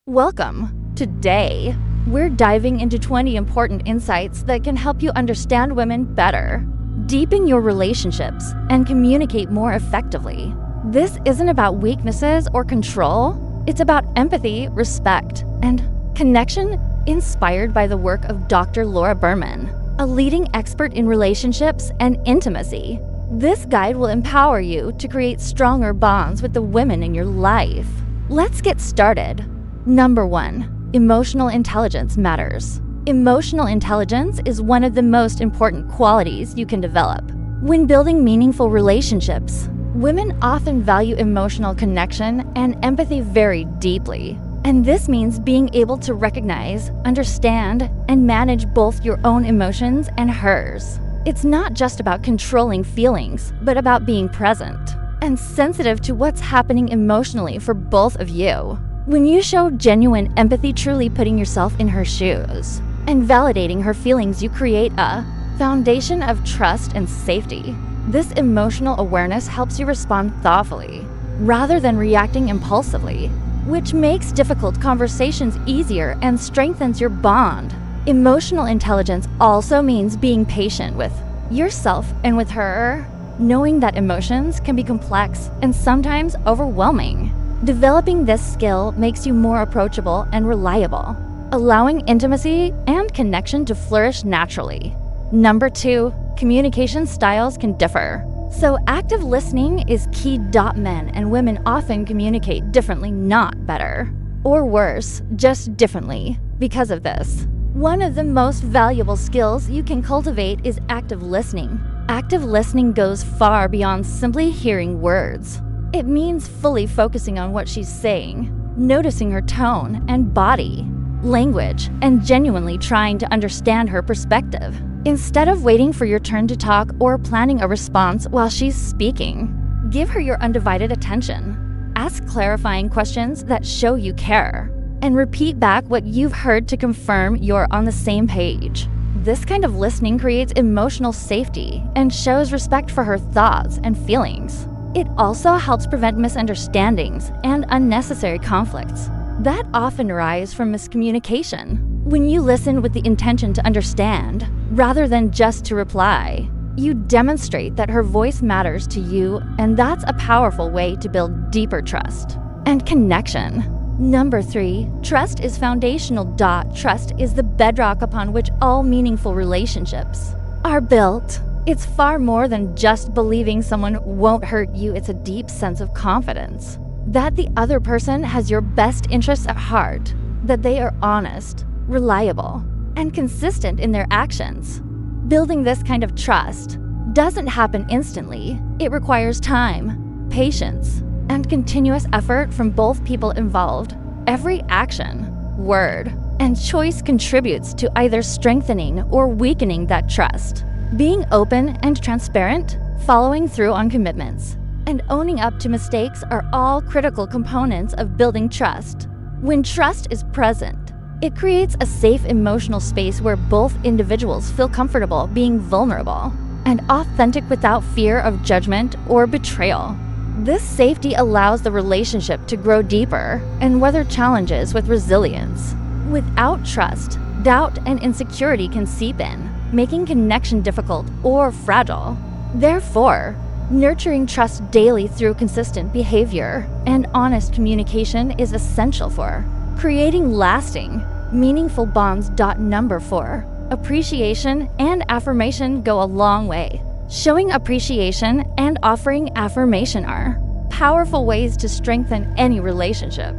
Welcome! Today, we're diving into 20 important insights that can help you understand women better, deepen your relationships, and communicate more effectively. This isn't about weaknesses or control, it's about empathy, respect, and connection, inspired by the work of Dr. Laura Berman, a leading expert in relationships and intimacy. This guide will empower you to create stronger bonds with the women in your life. Let's get started. Number 1. Emotional intelligence matters. Emotional intelligence is one of the most important qualities you can develop. When building meaningful relationships, women often value emotional connection and empathy very deeply. And this means being able to recognize, understand, and manage both your own emotions and hers. It's not just about controlling feelings, but about being present and sensitive to what's happening emotionally for both of you. When you show genuine empathy, truly putting yourself in her shoes and validating her feelings, you create a foundation of trust and safety. This emotional awareness helps you respond thoughtfully rather than reacting impulsively, which makes difficult conversations easier and strengthens your bond. Emotional intelligence also means being patient with yourself and with her, knowing that emotions can be complex and sometimes overwhelming. Developing this skill makes you more approachable and reliable, allowing intimacy and connection to flourish naturally. Number 2, communication styles can differ. So active listening is key. Men and women often communicate differently, not better or worse, just differently. Because of this, one of the most valuable skills you can cultivate is active listening. Active listening goes far beyond simply hearing words. It means fully focusing on what she's saying, noticing her tone and body language, and genuinely trying to understand her perspective. Instead of waiting for your turn to talk or planning a response while she's speaking, give her your undivided attention. Ask clarifying questions that show you care, and repeat back what you've heard to confirm you're on the same page. This kind of listening creates emotional safety and shows respect for her thoughts and feelings. It also helps prevent misunderstandings and unnecessary conflicts that often arise from miscommunication. When you listen with the intention to understand, rather than just to reply, you demonstrate that her voice matters to you, and that's a powerful way to build deeper trust and connection. Number 3, trust is foundational. Trust is the bedrock upon which all meaningful relationships are built. It's far more than just believing someone won't hurt you. It's a deep sense of confidence that the other person has your best interests at heart, that they are honest, reliable, and consistent in their actions. Building this kind of trust doesn't happen instantly. It requires time, patience, and continuous effort from both people involved. Every action, word, and choice contributes to either strengthening or weakening that trust. Being open and transparent, following through on commitments, and owning up to mistakes are all critical components of building trust. When trust is present, it creates a safe emotional space where both individuals feel comfortable being vulnerable and authentic without fear of judgment or betrayal. This safety allows the relationship to grow deeper and weather challenges with resilience. Without trust, doubt and insecurity can seep in, making connection difficult or fragile. Therefore, nurturing trust daily through consistent behavior and honest communication is essential for creating lasting, meaningful bonds. Number 4, appreciation and affirmation go a long way. Showing appreciation and offering affirmation are powerful ways to strengthen any relationship.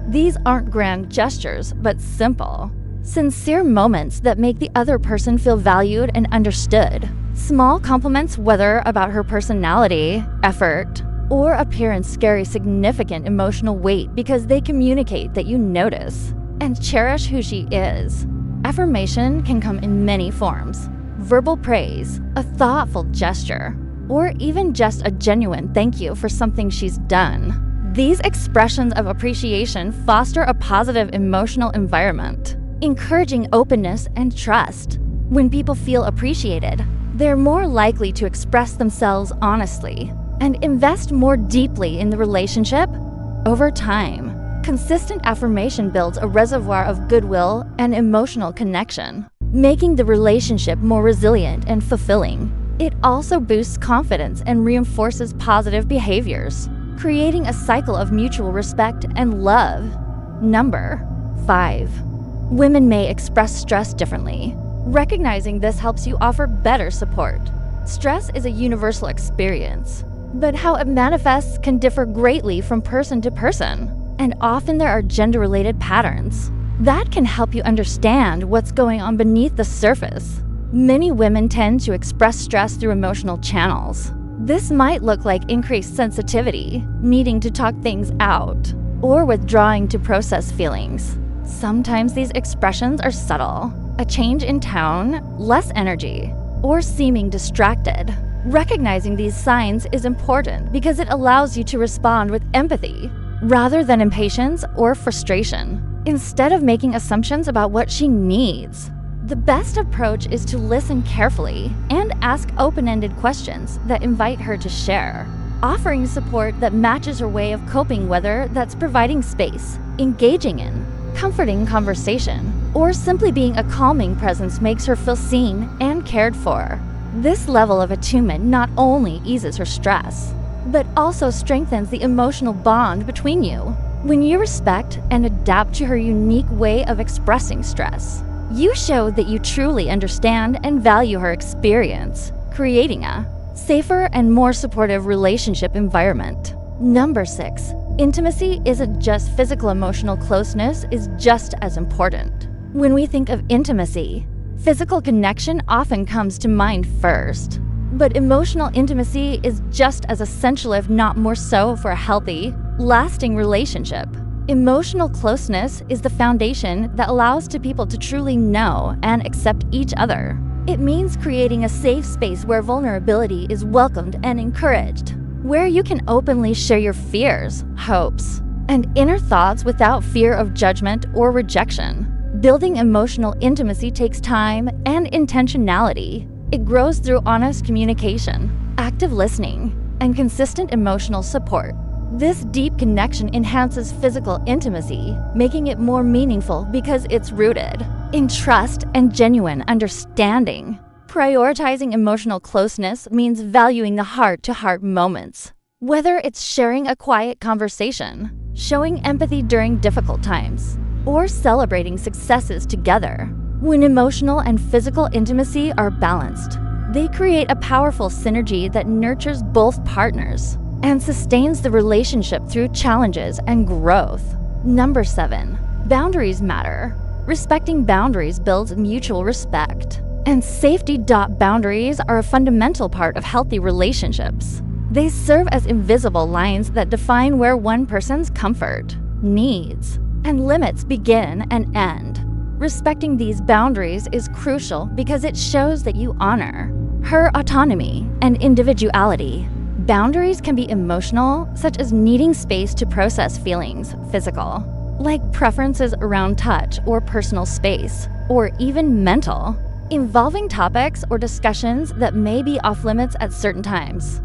These aren't grand gestures, but simple, sincere moments that make the other person feel valued and understood. Small compliments, whether about her personality, effort, or appearance, carry significant emotional weight because they communicate that you notice and cherish who she is. Affirmation can come in many forms: verbal praise, a thoughtful gesture, or even just a genuine thank you for something she's done. These expressions of appreciation foster a positive emotional environment, encouraging openness and trust. When people feel appreciated, they're more likely to express themselves honestly and invest more deeply in the relationship. Over time, Consistent affirmation builds a reservoir of goodwill and emotional connection, making the relationship more resilient and fulfilling. It also boosts confidence and reinforces positive behaviors, creating a cycle of mutual respect and love. Number 5. Women may express stress differently. Recognizing this helps you offer better support. Stress is a universal experience, but how it manifests can differ greatly from person to person, and often there are gender-related patterns that can help you understand what's going on beneath the surface. Many women tend to express stress through emotional channels. This might look like increased sensitivity, needing to talk things out, or withdrawing to process feelings. Sometimes these expressions are subtle, a change in tone, less energy, or seeming distracted. Recognizing these signs is important because it allows you to respond with empathy rather than impatience or frustration. Instead of making assumptions about what she needs, the best approach is to listen carefully and ask open-ended questions that invite her to share. Offering support that matches her way of coping, whether that's providing space, engaging in comforting conversation, or simply being a calming presence, makes her feel seen and cared for. This level of attunement not only eases her stress, but also strengthens the emotional bond between you. When you respect and adapt to her unique way of expressing stress, you show that you truly understand and value her experience, creating a safer and more supportive relationship environment. Number 6. Intimacy isn't just physical. Emotional closeness is just as important. When we think of intimacy, physical connection often comes to mind first. But emotional intimacy is just as essential, if not more so, for a healthy, lasting relationship. Emotional closeness is the foundation that allows people to truly know and accept each other. It means creating a safe space where vulnerability is welcomed and encouraged, where you can openly share your fears, hopes, and inner thoughts without fear of judgment or rejection. Building emotional intimacy takes time and intentionality. It grows through honest communication, active listening, and consistent emotional support. This deep connection enhances physical intimacy, making it more meaningful because it's rooted in trust and genuine understanding. Prioritizing emotional closeness means valuing the heart-to-heart moments. Whether it's sharing a quiet conversation, showing empathy during difficult times, or celebrating successes together. When emotional and physical intimacy are balanced, they create a powerful synergy that nurtures both partners and sustains the relationship through challenges and growth. Number 7. Boundaries matter. Respecting boundaries builds mutual respect and safety. Boundaries are a fundamental part of healthy relationships. They serve as invisible lines that define where one person's comfort, needs, and limits begin and end. Respecting these boundaries is crucial because it shows that you honor her autonomy and individuality. Boundaries can be emotional, such as needing space to process feelings, physical, like preferences around touch or personal space, or even mental, involving topics or discussions that may be off limits at certain times.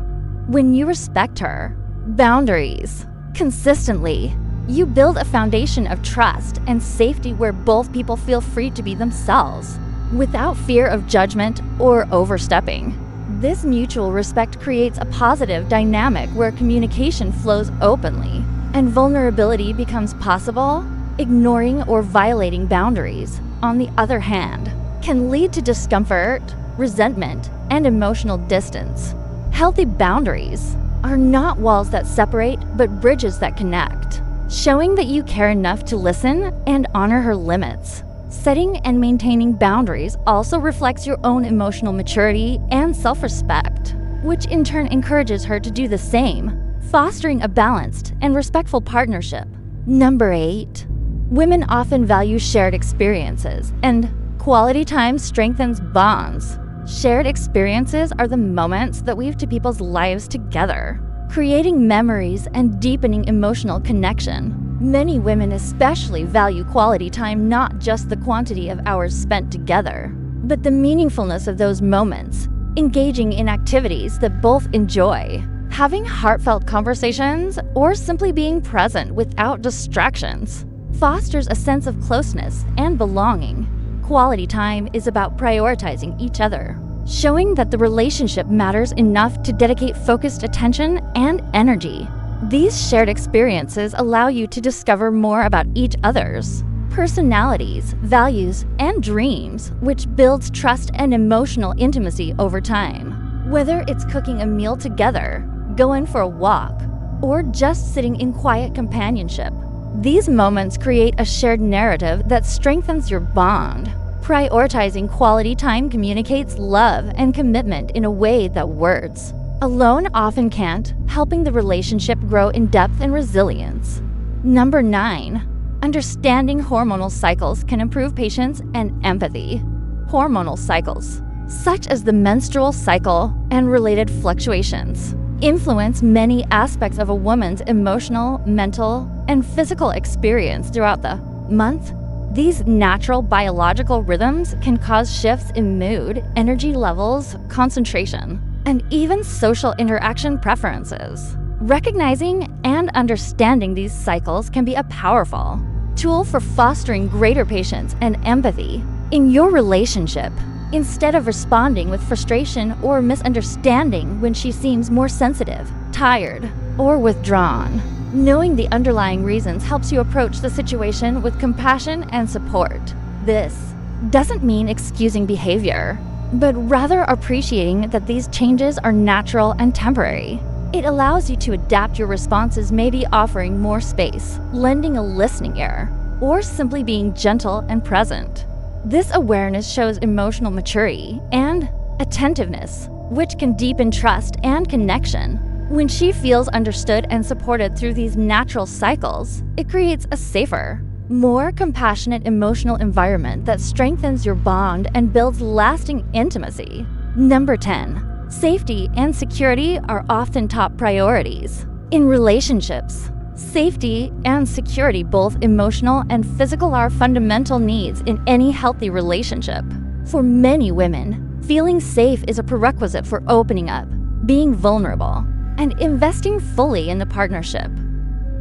When you respect her boundaries consistently, you build a foundation of trust and safety where both people feel free to be themselves, without fear of judgment or overstepping. This mutual respect creates a positive dynamic where communication flows openly and vulnerability becomes possible. Ignoring or violating boundaries, on the other hand, can lead to discomfort, resentment, and emotional distance. Healthy boundaries are not walls that separate, but bridges that connect, showing that you care enough to listen and honor her limits. Setting and maintaining boundaries also reflects your own emotional maturity and self-respect, which in turn encourages her to do the same, fostering a balanced and respectful partnership. Number 8. Women often value shared experiences, and quality time strengthens bonds. Shared experiences are the moments that weave to people's lives together, creating memories and deepening emotional connection. Many women especially value quality time, not just the quantity of hours spent together, but the meaningfulness of those moments, engaging in activities that both enjoy, Having heartfelt conversations or simply being present without distractions fosters a sense of closeness and belonging. Quality time is about prioritizing each other, showing that the relationship matters enough to dedicate focused attention and energy. These shared experiences allow you to discover more about each other's personalities, values, and dreams, which builds trust and emotional intimacy over time. Whether it's cooking a meal together, going for a walk, or just sitting in quiet companionship, these moments create a shared narrative that strengthens your bond. Prioritizing quality time communicates love and commitment in a way that words alone often can't, helping the relationship grow in depth and resilience. Number 9. Understanding hormonal cycles can improve patience and empathy. Hormonal cycles, such as the menstrual cycle and related fluctuations, influence many aspects of a woman's emotional, mental, and physical experience throughout the month. These natural biological rhythms can cause shifts in mood, energy levels, concentration, and even social interaction preferences. Recognizing and understanding these cycles can be a powerful tool for fostering greater patience and empathy in your relationship. Instead of responding with frustration or misunderstanding when she seems more sensitive, tired, or withdrawn, knowing the underlying reasons helps you approach the situation with compassion and support. This doesn't mean excusing behavior, but rather appreciating that these changes are natural and temporary. It allows you to adapt your responses, maybe offering more space, lending a listening ear, or simply being gentle and present. This awareness shows emotional maturity and attentiveness, which can deepen trust and connection. When she feels understood and supported through these natural cycles, it creates a safer, more compassionate emotional environment that strengthens your bond and builds lasting intimacy. Number 10. Safety and security are often top priorities. In relationships, safety and security, both emotional and physical, are fundamental needs in any healthy relationship. For many women, feeling safe is a prerequisite for opening up, being vulnerable, and investing fully in the partnership.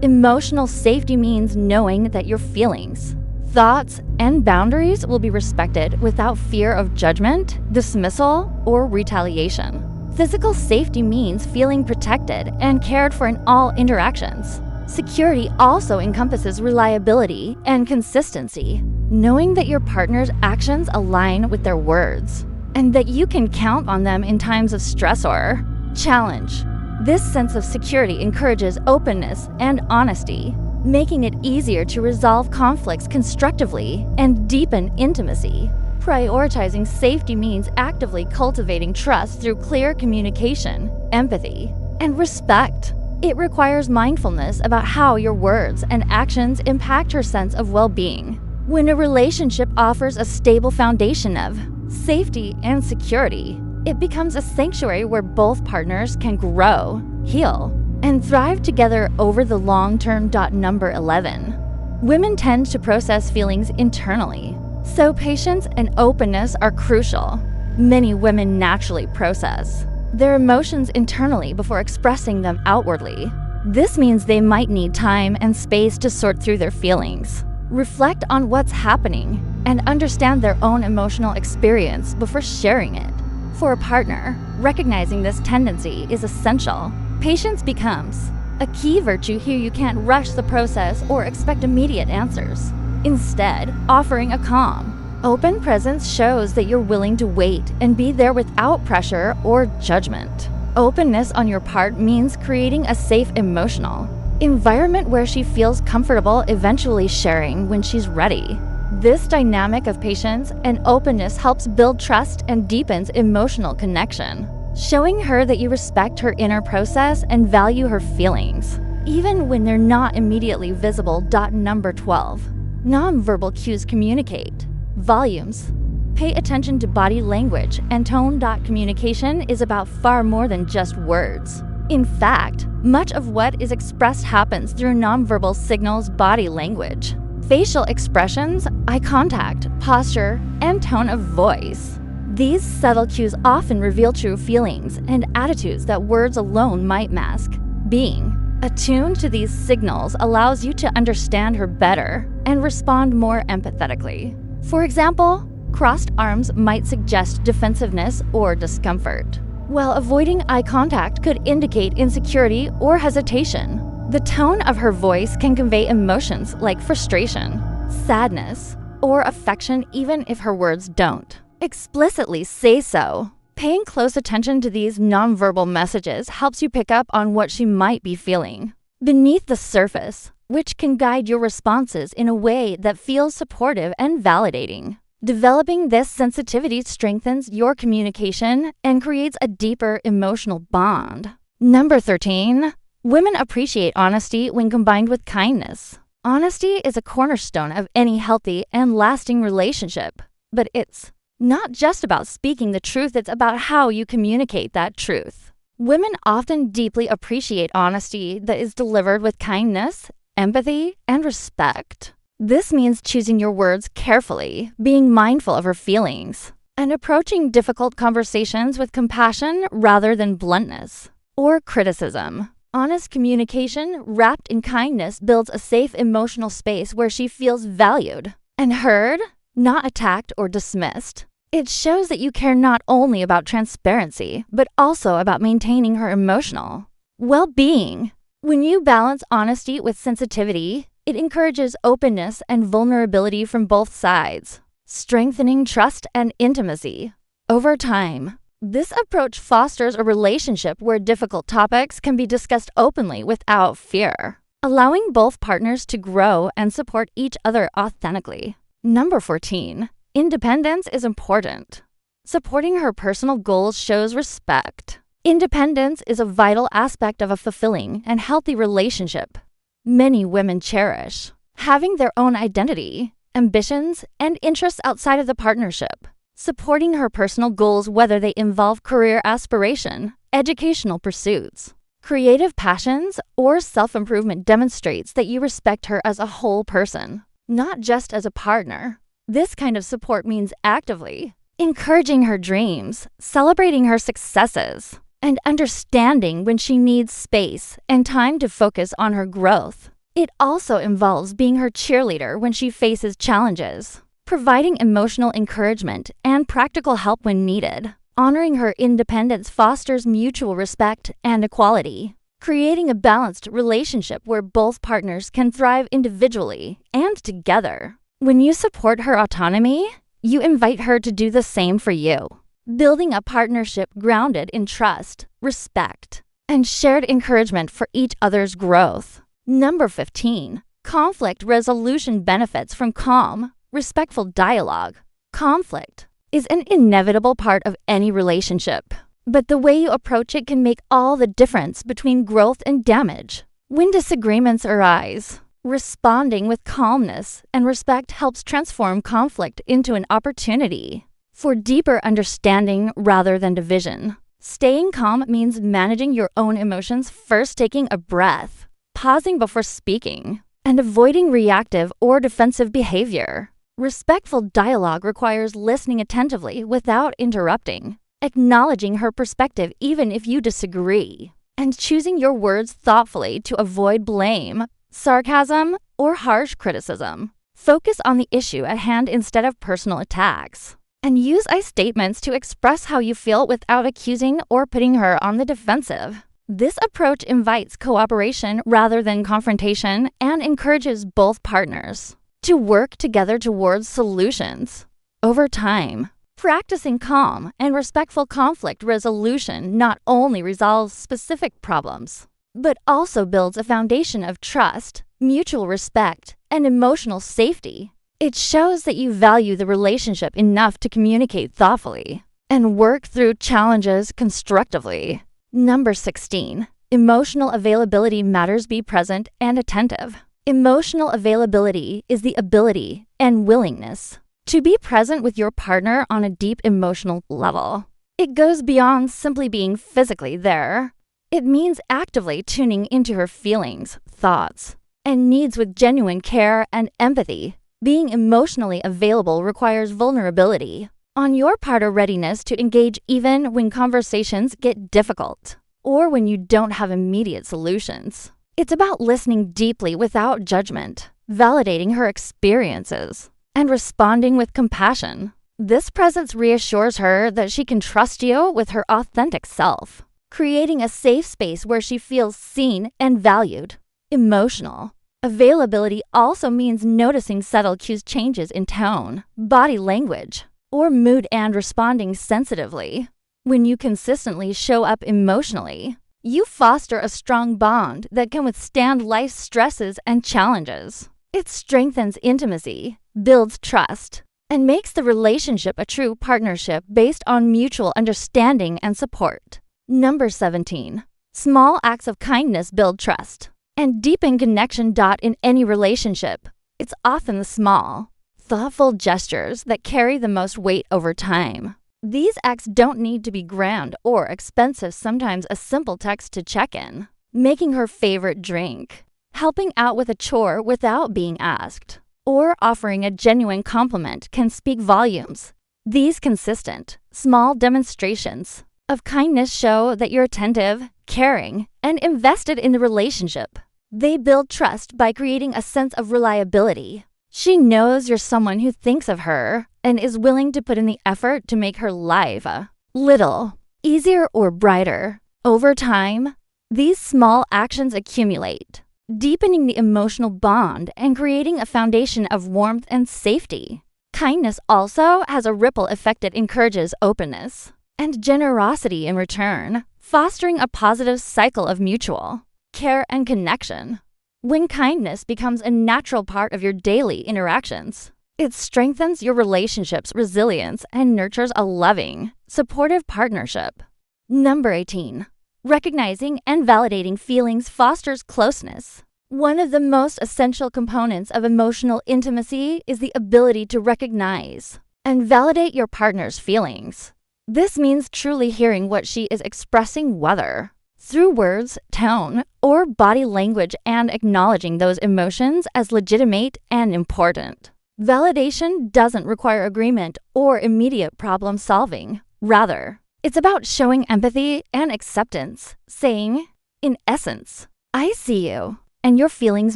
Emotional safety means knowing that your feelings, thoughts, and boundaries will be respected without fear of judgment, dismissal, or retaliation. Physical safety means feeling protected and cared for in all interactions. Security also encompasses reliability and consistency, knowing that your partner's actions align with their words, and that you can count on them in times of stress or challenge. This sense of security encourages openness and honesty, making it easier to resolve conflicts constructively and deepen intimacy. Prioritizing safety means actively cultivating trust through clear communication, empathy, and respect. It requires mindfulness about how your words and actions impact her sense of well-being. When a relationship offers a stable foundation of safety and security, it becomes a sanctuary where both partners can grow, heal, and thrive together over the long term. Number 11. Women tend to process feelings internally, so patience and openness are crucial. Many women naturally process their emotions internally before expressing them outwardly. This means they might need time and space to sort through their feelings, reflect on what's happening, and understand their own emotional experience before sharing it. For a partner, recognizing this tendency is essential. Patience becomes a key virtue here. You can't rush the process or expect immediate answers. Instead, offering a calm, open presence shows that you're willing to wait and be there without pressure or judgment. Openness on your part means creating a safe emotional environment where she feels comfortable eventually sharing when she's ready. This dynamic of patience and openness helps build trust and deepens emotional connection, showing her that you respect her inner process and value her feelings, even when they're not immediately visible. Number 12. Nonverbal cues communicate volumes. Pay attention to body language and tone. Communication is about far more than just words. In fact, much of what is expressed happens through nonverbal signals, body language, facial expressions, eye contact, posture, and tone of voice. These subtle cues often reveal true feelings and attitudes that words alone might mask. Being attuned to these signals allows you to understand her better and respond more empathetically. For example, crossed arms might suggest defensiveness or discomfort, while avoiding eye contact could indicate insecurity or hesitation. The tone of her voice can convey emotions like frustration, sadness, or affection even if her words don't explicitly say so. Paying close attention to these nonverbal messages helps you pick up on what she might be feeling beneath the surface, which can guide your responses in a way that feels supportive and validating. Developing this sensitivity strengthens your communication and creates a deeper emotional bond. Number 13. Women appreciate honesty when combined with kindness. Honesty is a cornerstone of any healthy and lasting relationship, but it's not just about speaking the truth, it's about how you communicate that truth. Women often deeply appreciate honesty that is delivered with kindness, empathy, and respect. This means choosing your words carefully, being mindful of her feelings, and approaching difficult conversations with compassion rather than bluntness or criticism. Honest communication wrapped in kindness builds a safe emotional space where she feels valued and heard, not attacked or dismissed. It shows that you care not only about transparency, but also about maintaining her emotional well-being. When you balance honesty with sensitivity, it encourages openness and vulnerability from both sides, strengthening trust and intimacy. Over time, this approach fosters a relationship where difficult topics can be discussed openly without fear, allowing both partners to grow and support each other authentically. Number 14. Independence is important. Supporting her personal goals shows respect. Independence is a vital aspect of a fulfilling and healthy relationship. Many women cherish having their own identity, ambitions, and interests outside of the partnership. Supporting her personal goals, whether they involve career aspiration, educational pursuits, creative passions, or self-improvement, demonstrates that you respect her as a whole person, not just as a partner. This kind of support means actively encouraging her dreams, celebrating her successes, and understanding when she needs space and time to focus on her growth. It also involves being her cheerleader when she faces challenges, providing emotional encouragement and practical help when needed. Honoring her independence fosters mutual respect and equality, creating a balanced relationship where both partners can thrive individually and together. When you support her autonomy, you invite her to do the same for you, building a partnership grounded in trust, respect, and shared encouragement for each other's growth. Number 15. Conflict resolution benefits from calm, respectful dialogue. Conflict is an inevitable part of any relationship, but the way you approach it can make all the difference between growth and damage. When disagreements arise, responding with calmness and respect helps transform conflict into an opportunity for deeper understanding rather than division. Staying calm means managing your own emotions, first taking a breath, pausing before speaking, and avoiding reactive or defensive behavior. Respectful dialogue requires listening attentively without interrupting, acknowledging her perspective even if you disagree, and choosing your words thoughtfully to avoid blame, sarcasm, or harsh criticism. Focus on the issue at hand instead of personal attacks, and use I statements to express how you feel without accusing or putting her on the defensive. This approach invites cooperation rather than confrontation and encourages both partners to work together towards solutions. Over time, practicing calm and respectful conflict resolution not only resolves specific problems, but also builds a foundation of trust, mutual respect, and emotional safety. It shows that you value the relationship enough to communicate thoughtfully and work through challenges constructively. Number 16. Emotional availability matters. Be present and attentive. Emotional availability is the ability and willingness to be present with your partner on a deep emotional level. It goes beyond simply being physically there. It means actively tuning into her feelings, thoughts, and needs with genuine care and empathy. Being emotionally available requires vulnerability, on your part a readiness to engage even when conversations get difficult or when you don't have immediate solutions. It's about listening deeply without judgment, validating her experiences, and responding with compassion. This presence reassures her that she can trust you with her authentic self, creating a safe space where she feels seen and valued. Emotional availability also means noticing subtle cues, changes in tone, body language, or mood, and responding sensitively. When you consistently show up emotionally, you foster a strong bond that can withstand life's stresses and challenges. It strengthens intimacy, builds trust, and makes the relationship a true partnership based on mutual understanding and support. Number 17. Small acts of kindness build trust and deepen connection. In any relationship, it's often the small, thoughtful gestures that carry the most weight over time. These acts don't need to be grand or expensive. Sometimes a simple text to check in, making her favorite drink, helping out with a chore without being asked, or offering a genuine compliment can speak volumes. These consistent, small demonstrations of kindness show that you're attentive, caring, and invested in the relationship. They build trust by creating a sense of reliability. She knows you're someone who thinks of her and is willing to put in the effort to make her life a little easier or brighter. Over time, these small actions accumulate, deepening the emotional bond and creating a foundation of warmth and safety. Kindness also has a ripple effect that encourages openness and generosity in return, fostering a positive cycle of mutual care and connection. When kindness becomes a natural part of your daily interactions, it strengthens your relationship's resilience and nurtures a loving, supportive partnership. Number 18. Recognizing and validating feelings fosters closeness. One of the most essential components of emotional intimacy is the ability to recognize and validate your partner's feelings. This means truly hearing what she is expressing, whether through words, tone, or body language, and acknowledging those emotions as legitimate and important. Validation doesn't require agreement or immediate problem solving. Rather, it's about showing empathy and acceptance, saying, in essence, I see you, and your feelings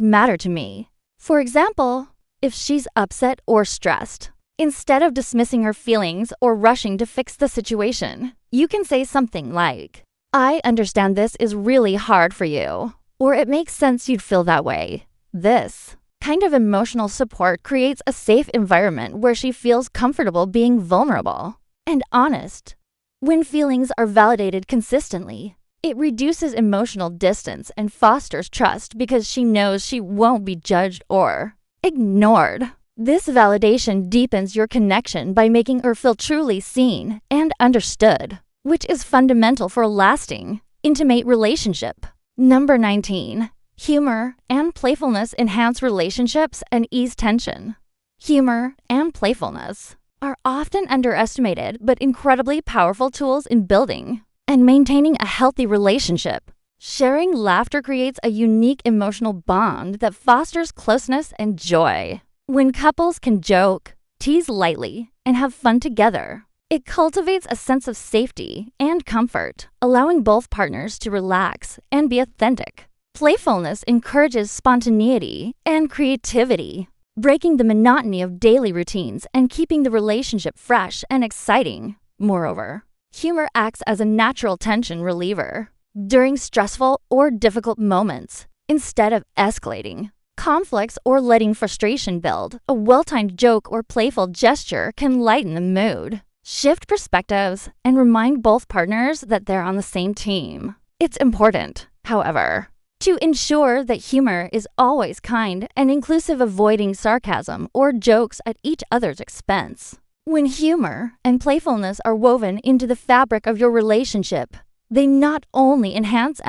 matter to me. For example, if she's upset or stressed, instead of dismissing her feelings or rushing to fix the situation, you can say something like, I understand this is really hard for you, or it makes sense you'd feel that way. This kind of emotional support creates a safe environment where she feels comfortable being vulnerable and honest. When feelings are validated consistently, it reduces emotional distance and fosters trust because she knows she won't be judged or ignored. This validation deepens your connection by making her feel truly seen and understood, which is fundamental for a lasting, intimate relationship. Number 19. Humor and playfulness enhance relationships and ease tension. Humor and playfulness are often underestimated but incredibly powerful tools in building and maintaining a healthy relationship. Sharing laughter creates a unique emotional bond that fosters closeness and joy. When couples can joke, tease lightly, and have fun together, it cultivates a sense of safety and comfort, allowing both partners to relax and be authentic. Playfulness encourages spontaneity and creativity, breaking the monotony of daily routines and keeping the relationship fresh and exciting. Moreover, humor acts as a natural tension reliever during stressful or difficult moments. Instead of escalating conflicts or letting frustration build, a well-timed joke or playful gesture can lighten the mood, shift perspectives, and remind both partners that they're on the same team. It's important, however, to ensure that humor is always kind and inclusive, avoiding sarcasm or jokes at each other's expense. When humor and playfulness are woven into the fabric of your relationship, they not only enhance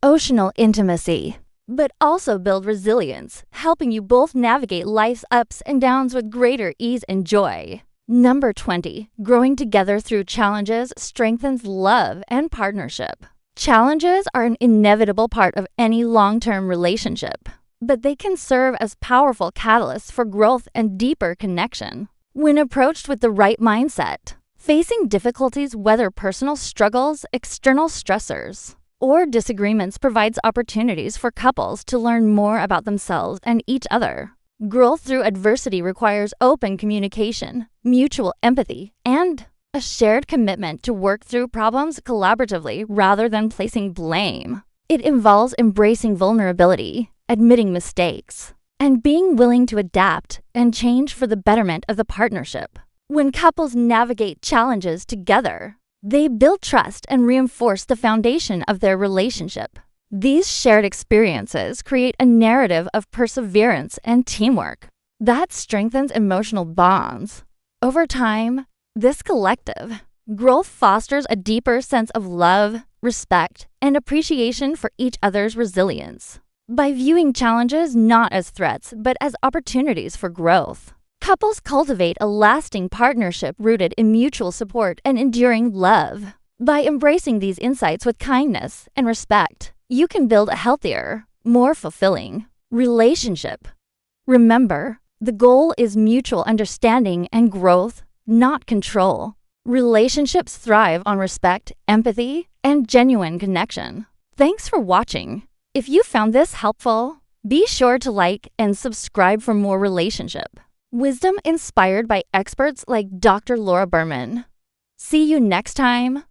emotional intimacy, but also build resilience, helping you both navigate life's ups and downs with greater ease and joy. Number 20. Growing together through challenges strengthens love and partnership. Challenges are an inevitable part of any long-term relationship, but they can serve as powerful catalysts for growth and deeper connection. when approached with the right mindset. Facing difficulties, whether personal struggles, external stressors, or disagreements, provides opportunities for couples to learn more about themselves and each other. Growth through adversity requires open communication, mutual empathy, and a shared commitment to work through problems collaboratively rather than placing blame. It involves embracing vulnerability, admitting mistakes, and being willing to adapt and change for the betterment of the partnership. When couples navigate challenges together, they build trust and reinforce the foundation of their relationship. These shared experiences create a narrative of perseverance and teamwork that strengthens emotional bonds. Over time, this collective growth fosters a deeper sense of love, respect, and appreciation for each other's resilience. By viewing challenges not as threats, but as opportunities for growth, couples cultivate a lasting partnership rooted in mutual support and enduring love. By embracing these insights with kindness and respect, you can build a healthier, more fulfilling relationship. Remember, the goal is mutual understanding and growth, not control. Relationships thrive on respect, empathy, and genuine connection. Thanks for watching. If you found this helpful, be sure to like and subscribe for more relationship wisdom inspired by experts like Dr. Laura Berman. See you next time.